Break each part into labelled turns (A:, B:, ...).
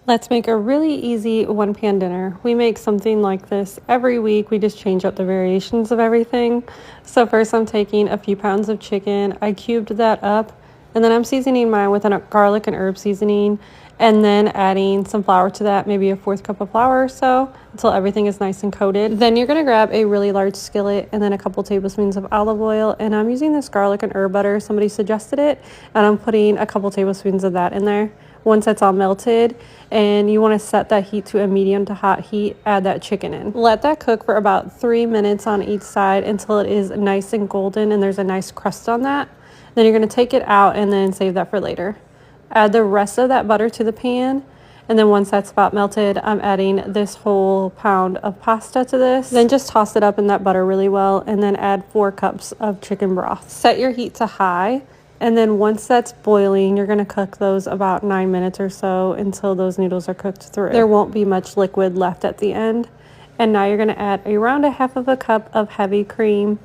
A: Let's make a really easy one-pan dinner. We make something like this every week. We just change up the variations of everything. So first I'm taking a few pounds of chicken. I cubed that up, and then I'm seasoning mine with a garlic and herb seasoning, and then adding some flour to that, maybe a 1/4 cup of flour or so, until everything is nice and coated. Then you're gonna grab a really large skillet and then a couple tablespoons of olive oil, and I'm using this garlic and herb butter. Somebody suggested it, and I'm putting a couple tablespoons of that in there. Once that's all melted, and you want to set that heat to a medium to hot heat, add that chicken in. Let that cook for about 3 minutes on each side until it is nice and golden and there's a nice crust on that. Then you're going to take it out and then save that for later. Add the rest of that butter to the pan, and then once that's about melted, I'm adding this whole pound of pasta to this. Then just toss it up in that butter really well, and then add 4 cups of chicken broth. Set your heat to high. And then once that's boiling, you're going to cook those about 9 minutes or so until those noodles are cooked through. There won't be much liquid left at the end. And now you're going to add around 1/2 cup of heavy cream.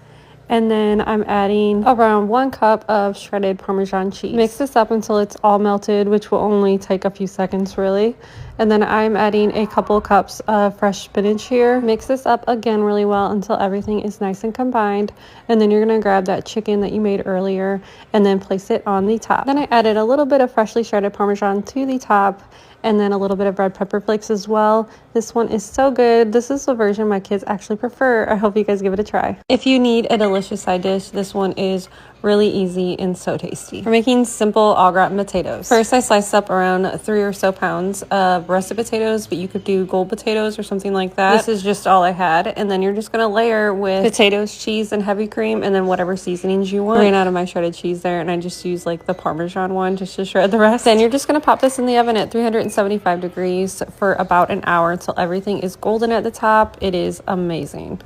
A: And then I'm adding around 1 cup of shredded Parmesan cheese. Mix this up until it's all melted, which will only take a few seconds really. And then I'm adding a couple cups of fresh spinach here. Mix this up again really well until everything is nice and combined. And then you're gonna grab that chicken that you made earlier and then place it on the top. Then I added a little bit of freshly shredded Parmesan to the top, and then a little bit of red pepper flakes as well. This one is so good. This is the version my kids actually prefer. I hope you guys give it a try. If you need a delicious side dish, this one is really easy and so tasty. We're making simple au gratin potatoes. First, I sliced up around 3 or so pounds of russet potatoes, but you could do gold potatoes or something like that. This is just all I had. And then you're just gonna layer with potatoes, cheese, and heavy cream, and then whatever seasonings you want. I ran out of my shredded cheese there, and I just used like the Parmesan one just to shred the rest. Then you're just gonna pop this in the oven at 375 degrees for about an hour until everything is golden at the top. It is amazing.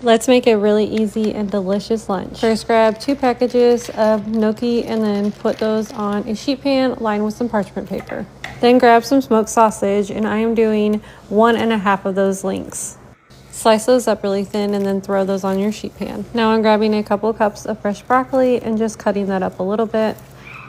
A: Let's make a really easy and delicious lunch. First, grab 2 packages of gnocchi and then put those on a sheet pan lined with some parchment paper. Then grab some smoked sausage, and I am doing 1.5 of those links. Slice those up really thin and then throw those on your sheet pan. Now I'm grabbing a couple cups of fresh broccoli and just cutting that up a little bit,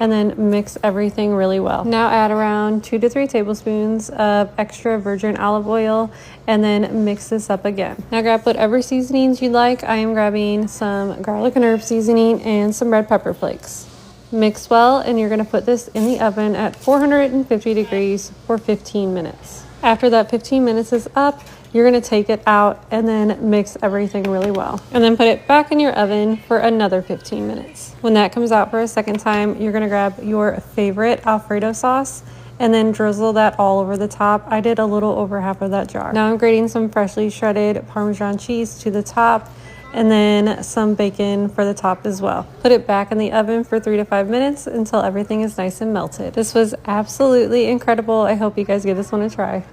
A: and then mix everything really well. Now add around 2 to 3 tablespoons of extra virgin olive oil, and then mix this up again. Now grab whatever seasonings you like. I am grabbing some garlic and herb seasoning and some red pepper flakes. Mix well, and you're gonna put this in the oven at 450 degrees for 15 minutes. After that 15 minutes is up, you're gonna take it out and then mix everything really well. And then put it back in your oven for another 15 minutes. When that comes out for a second time, you're gonna grab your favorite Alfredo sauce and then drizzle that all over the top. I did a little over half of that jar. Now I'm grating some freshly shredded Parmesan cheese to the top, and then some bacon for the top as well. Put it back in the oven for 3 to 5 minutes until everything is nice and melted. This was absolutely incredible. I hope you guys give this one a try.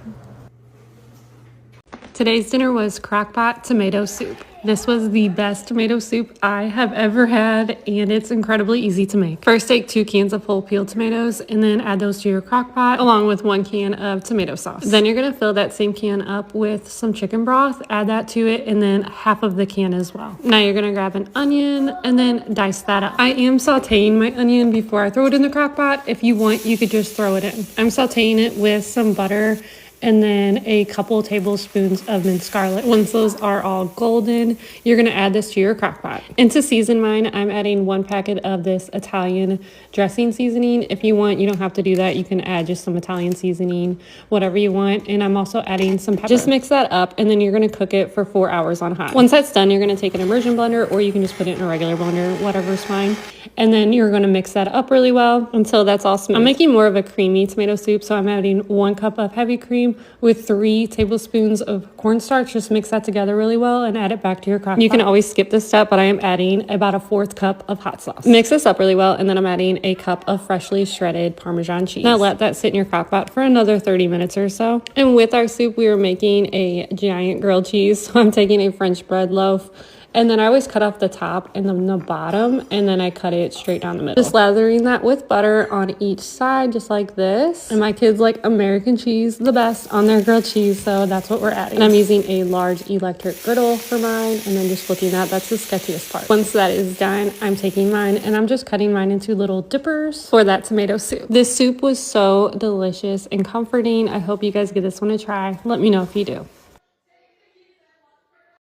A: Today's dinner was crock-pot tomato soup. This was the best tomato soup I have ever had, and it's incredibly easy to make. First, take 2 cans of full peeled tomatoes and then add those to your crock-pot along with 1 can of tomato sauce. Then you're gonna fill that same can up with some chicken broth, add that to it, and then half of the can as well. Now you're gonna grab an onion and then dice that up. I am sauteing my onion before I throw it in the crock-pot. If you want, you could just throw it in. I'm sauteing it with some butter and then a couple tablespoons of minced garlic. Once those are all golden, you're gonna add this to your crock pot. And to season mine, I'm adding 1 packet of this Italian dressing seasoning. If you want, you don't have to do that. You can add just some Italian seasoning, whatever you want. And I'm also adding some pepper. Just mix that up, and then you're gonna cook it for 4 hours on high. Once that's done, you're gonna take an immersion blender, or you can just put it in a regular blender, whatever's fine. And then you're gonna mix that up really well until that's all smooth. I'm making more of a creamy tomato soup, so I'm adding 1 cup of heavy cream with 3 tablespoons of cornstarch. Just mix that together really well and add it back to your crock pot. You can always skip this step, but I am adding about a 1/4 cup of hot sauce. Mix this up really well, and then I'm adding a cup of freshly shredded Parmesan cheese. Now let that sit in your crock pot for another 30 minutes or so. And with our soup, we are making a giant grilled cheese. So I'm taking a French bread loaf, And then I always cut off the top and then the bottom, and then I cut it straight down the middle. Just lathering that with butter on each side, just like this. And my kids like American cheese the best on their grilled cheese, so that's what we're adding. And I'm using a large electric griddle for mine, and then just flipping that. That's the sketchiest part. Once that is done, I'm taking mine and I'm just cutting mine into little dippers for that tomato soup. This soup was so delicious and comforting. I hope you guys give this one a try. Let me know if you do.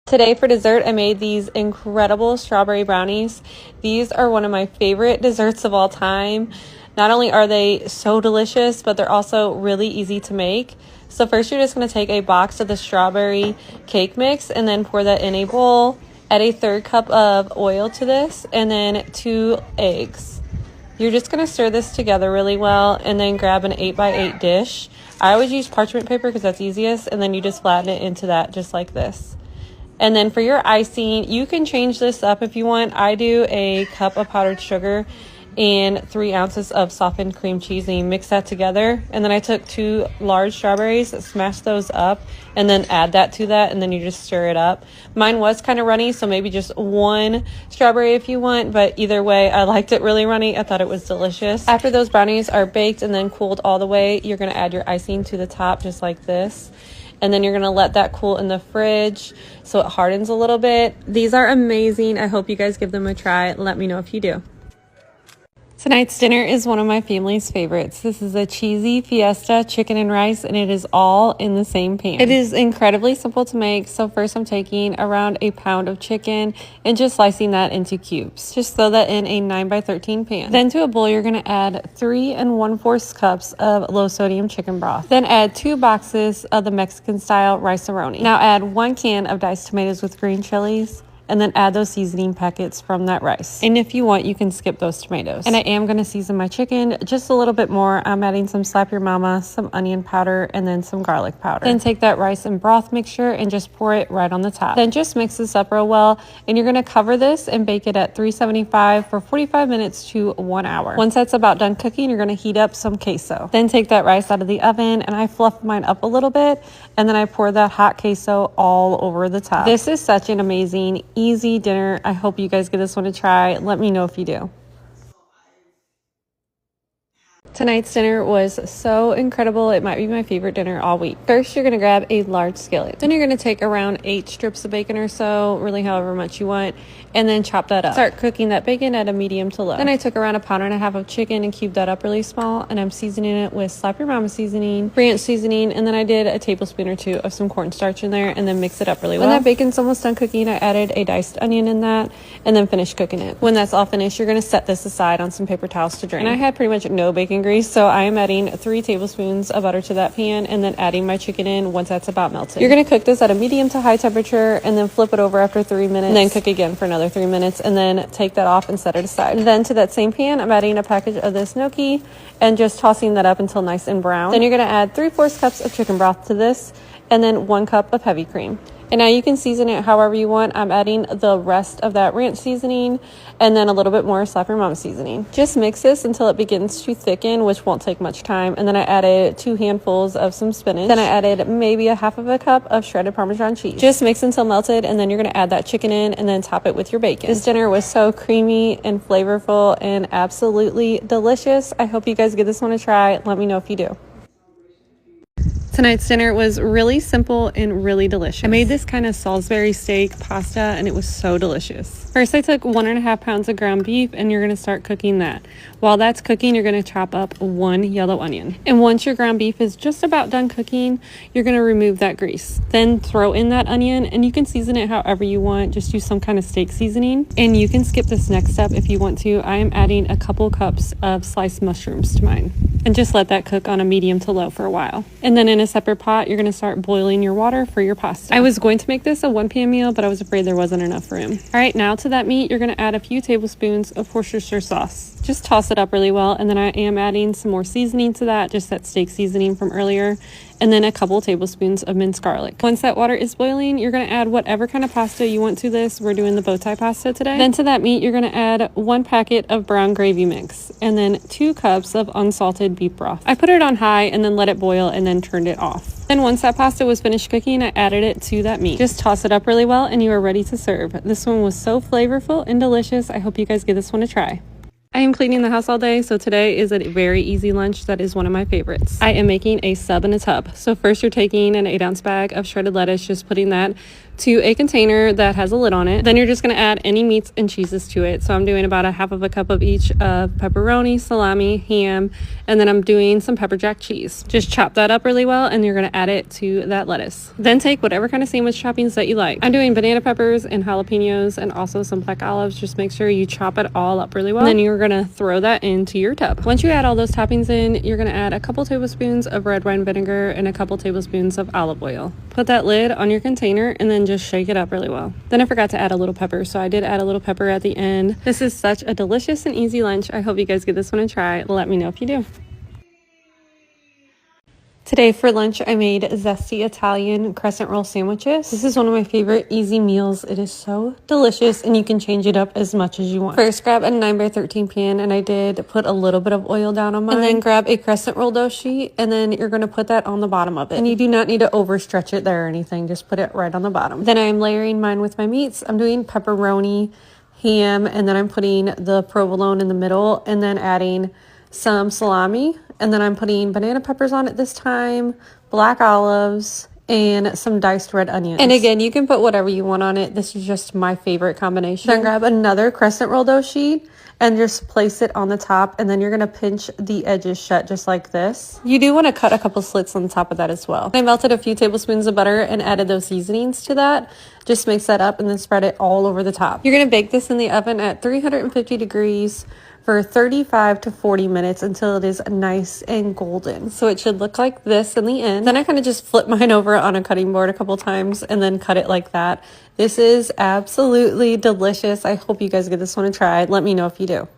A: Today for dessert, I made these incredible strawberry brownies. These are one of my favorite desserts of all time. Not only are they so delicious, but they're also really easy to make. So first you're just going to take a box of the strawberry cake mix and then pour that in a bowl. Add a 1/3 cup of oil to this and then 2 eggs. You're just going to stir this together really well and then grab an 8x8 dish. I always use parchment paper because that's easiest, and then you just flatten it into that just like this. And then for your icing, you can change this up if you want. I do a cup of powdered sugar and 3 ounces of softened cream cheese, and you mix that together. And then I took 2 large strawberries, smashed those up, and then add that to that, and then you just stir it up. Mine was kind of runny, so maybe just 1 strawberry if you want, but either way, I liked it really runny. I thought it was delicious. After those brownies are baked and then cooled all the way, you're going to add your icing to the top just like this. And then you're going to let that cool in the fridge so it hardens a little bit. These are amazing. I hope you guys give them a try. Let me know if you do. Tonight's dinner is one of my family's favorites. This is a cheesy fiesta chicken and rice, and it is all in the same pan. It is incredibly simple to make. So first I'm taking around a pound of chicken and just slicing that into cubes. Just throw that in a 9x13 pan. Then to a bowl, you're going to add 3 1/4 cups of low sodium chicken broth. Then add 2 boxes of the Mexican style rice-a-roni. Now add 1 can of diced tomatoes with green chilies, and then add those seasoning packets from that rice. And if you want, you can skip those tomatoes. And I am going to season my chicken just a little bit more. I'm adding some Slap Your Mama, some onion powder, and then some garlic powder. Then take that rice and broth mixture and just pour it right on the top. Then just mix this up real well, and you're going to cover this and bake it at 375 for 45 minutes to 1 hour. Once that's about done cooking, you're going to heat up some queso. Then take that rice out of the oven, and I fluff mine up a little bit, and then I pour that hot queso all over the top. This is such an amazing, easy dinner. I hope you guys give this one a try. Let me know if you do. Tonight's dinner was so incredible. It might be my favorite dinner all week. First, you're going to grab a large skillet. Then you're going to take around 8 strips of bacon or so, really however much you want, and then chop that up. Start cooking that bacon at a medium to low. Then I took around 1.5 pounds of chicken and cubed that up really small, and I'm seasoning it with Slap Your Mama seasoning, ranch seasoning, and then I did a tablespoon or 2 of some cornstarch in there, and then mix it up really well. When that bacon's almost done cooking, I added a diced onion in that, and then finished cooking it. When that's all finished, you're going to set this aside on some paper towels to drain. And I had pretty much no bacon grease, so I am adding 3 tablespoons of butter to that pan and then adding my chicken in once that's about melted. You're going to cook this at a medium to high temperature and then flip it over after 3 minutes and then cook again for another 3 minutes and then take that off and set it aside. And then to that same pan, I'm adding a package of this gnocchi and just tossing that up until nice and brown. Then you're going to add 3/4 cups of chicken broth to this and then 1 cup of heavy cream. And now you can season it however you want. I'm adding the rest of that ranch seasoning and then a little bit more Slap Your Mama seasoning. Just mix this until it begins to thicken, which won't take much time. And then I added 2 handfuls of some spinach. Then I added maybe 1/2 cup of shredded Parmesan cheese. Just mix until melted, and then you're going to add that chicken in and then top it with your bacon. This dinner was so creamy and flavorful and absolutely delicious. I hope you guys give this one a try. Let me know if you do. Tonight's dinner was really simple and really delicious. I made this kind of Salisbury steak pasta, and it was so delicious. First, I took 1.5 pounds of ground beef, and you're going to start cooking that. While that's cooking, you're going to chop up 1 yellow onion. And once your ground beef is just about done cooking, you're going to remove that grease. Then throw in that onion, and you can season it however you want. Just use some kind of steak seasoning. And you can skip this next step if you want to. I am adding a couple cups of sliced mushrooms to mine. And just let that cook on a medium to low for a while. And then in a separate pot, you're going to start boiling your water for your pasta. I was going to make this a 1 p.m. meal, but I was afraid there wasn't enough room. All right, now to that meat, you're going to add a few tablespoons of Worcestershire sauce. Just toss it up really well, and then I am adding some more seasoning to that, just that steak seasoning from earlier, and then a couple tablespoons of minced garlic. Once that water is boiling, you're going to add whatever kind of pasta you want to this. We're doing the bow tie pasta today. Then to that meat, you're going to add 1 packet of brown gravy mix, and then 2 cups of unsalted beef broth. I put it on high and then let it boil and then turned it off. Then once that pasta was finished cooking, I added it to that meat. Just toss it up really well and you are ready to serve. This one was so flavorful and delicious. I hope you guys give this one a try. I am cleaning the house all day, so today is a very easy lunch that is one of my favorites. I am making a sub in a tub. So first you're taking an 8-ounce bag of shredded lettuce, just putting that to a container that has a lid on it. Then you're just going to add any meats and cheeses to it. So I'm doing about 1/2 cup of each of pepperoni, salami, ham, and then I'm doing some pepper jack cheese. Just chop that up really well and you're going to add it to that lettuce. Then take whatever kind of sandwich toppings that you like. I'm doing banana peppers and jalapenos and also some black olives. Just make sure you chop it all up really well. And then you're going to throw that into your tub. Once you add all those toppings in, you're going to add a couple tablespoons of red wine vinegar and a couple tablespoons of olive oil. Put that lid on your container and then just shake it up really well. Then I forgot to add a little pepper, so I did add a little pepper at the end. This is such a delicious and easy lunch. I hope you guys give this one a try. Let me know if you do. Today for lunch, I made zesty Italian crescent roll sandwiches. This is one of my favorite easy meals. It is so delicious and you can change it up as much as you want. First, grab a 9x13 pan, and I did put a little bit of oil down on mine. And then grab a crescent roll dough sheet, and then you're going to put that on the bottom of it. And you do not need to overstretch it there or anything. Just put it right on the bottom. Then I am layering mine with my meats. I'm doing pepperoni, ham, and then I'm putting the provolone in the middle, and then adding some salami, and then I'm putting banana peppers on it this time, black olives, and some diced red onions. And again, you can put whatever you want on it. This is just my favorite combination. Then grab another crescent roll dough sheet and just place it on the top, and then you're going to pinch the edges shut just like this. You do want to cut a couple slits on the top of that as well. I melted a few tablespoons of butter and added those seasonings to that. Just mix that up and then spread it all over the top. You're going to bake this in the oven at 350 degrees for 35 to 40 minutes until it is nice and golden. So it should look like this in the end. Then I kind of just flip mine over on a cutting board a couple times and then cut it like that. This is absolutely delicious. I hope you guys give this one a try. Let me know if you do.